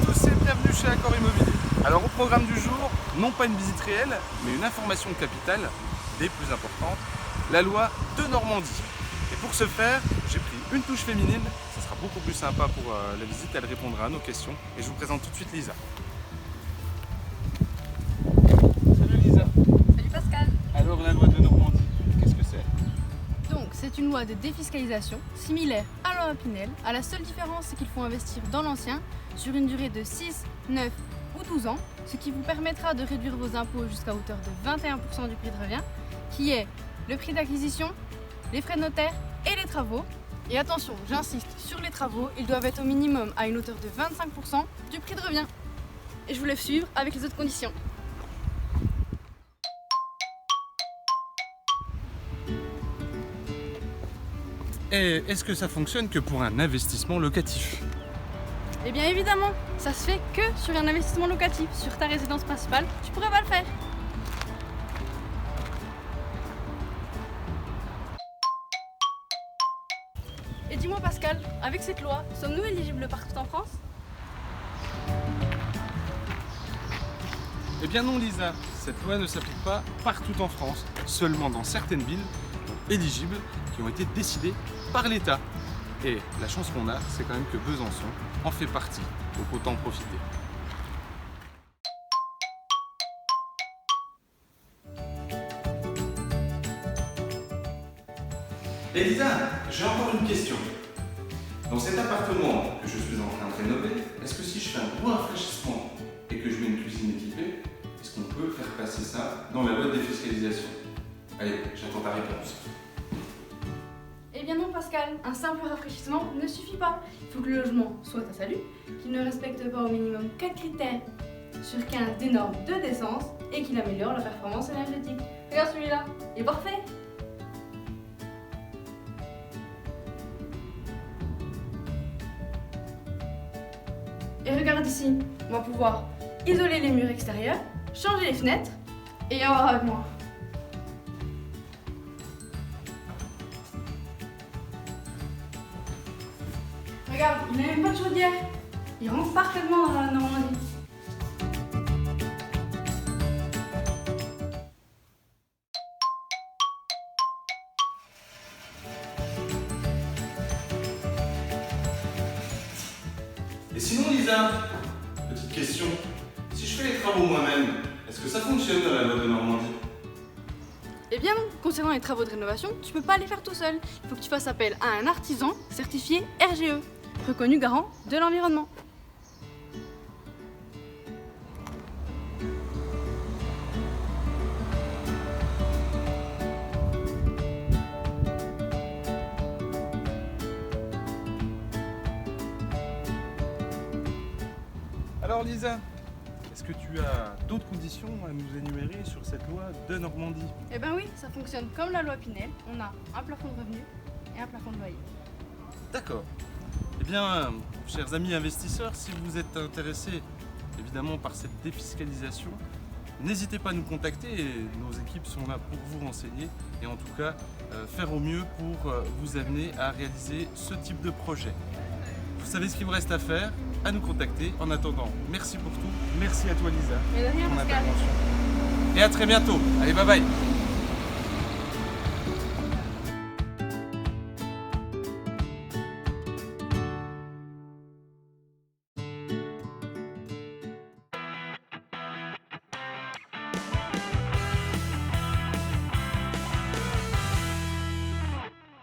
tous et bienvenue chez Accor Immobilier. Alors au programme du jour, non pas une visite réelle, mais une information capitale, des plus importantes, la loi de Normandie. Et pour ce faire, j'ai pris une touche féminine, ça sera beaucoup plus sympa pour la visite, elle répondra à nos questions. Et je vous présente tout de suite Lisa. Salut Lisa. Salut Pascal. Alors la loi de Normandie, qu'est-ce que c'est? Donc c'est une loi de défiscalisation similaire à la loi Pinel. À la seule différence, c'est qu'il faut investir dans l'ancien sur une durée de 6, 9 ou 12 ans, ce qui vous permettra de réduire vos impôts jusqu'à hauteur de 21% du prix de revient, qui est le prix d'acquisition, les frais de notaire et les travaux. Et attention, j'insiste sur les travaux, ils doivent être au minimum à une hauteur de 25% du prix de revient. Et je vous laisse suivre avec les autres conditions. Et est-ce que ça fonctionne que pour un investissement locatif? Eh bien évidemment, ça se fait que sur un investissement locatif. Sur ta résidence principale, tu pourrais pas le faire. Et dis-moi Pascal, avec cette loi, sommes-nous éligibles partout en France? Eh bien non Lisa, cette loi ne s'applique pas partout en France, seulement dans certaines villes éligibles qui ont été décidées par l'État. Et la chance qu'on a, c'est quand même que Besançon en fait partie, donc autant en profiter. Elisa, j'ai encore une question. Dans cet appartement que je suis en train de rénover, est-ce que si je fais un gros rafraîchissement et que je mets une cuisine équipée, est-ce qu'on peut faire passer ça dans la loi de défiscalisation? Allez, j'attends ta réponse. Eh bien non Pascal, un simple rafraîchissement ne suffit pas. Il faut que le logement soit à salut, qu'il ne respecte pas au minimum 4 critères sur 15 des normes de décence et qu'il améliore la performance énergétique. Regarde celui-là, il est parfait. Et regarde ici, on va pouvoir isoler les murs extérieurs, changer les fenêtres et avoir avec moi. Regarde, il n'a même pas de chaudière. Il rentre parfaitement dans la Normandie. Et sinon Lisa, petite question, si je fais les travaux moi-même, est-ce que ça fonctionne dans la loi de Normandie? Eh bien non, concernant les travaux de rénovation, tu peux pas les faire tout seul. Il faut que tu fasses appel à un artisan certifié RGE, reconnu garant de l'environnement. Alors Lisa, est-ce que tu as d'autres conditions à nous énumérer sur cette loi de Normandie? Eh ben oui, ça fonctionne comme la loi Pinel. On a un plafond de revenus et un plafond de loyer. D'accord. Eh bien, chers amis investisseurs, si vous êtes intéressés évidemment par cette défiscalisation, n'hésitez pas à nous contacter et nos équipes sont là pour vous renseigner et en tout cas faire au mieux pour vous amener à réaliser ce type de projet. Vous savez ce qu'il vous reste à faire, à nous contacter. En attendant, merci pour tout. Merci à toi Lisa Mais de rien pour ton Pascal. intervention. Et à très bientôt. Allez, bye bye.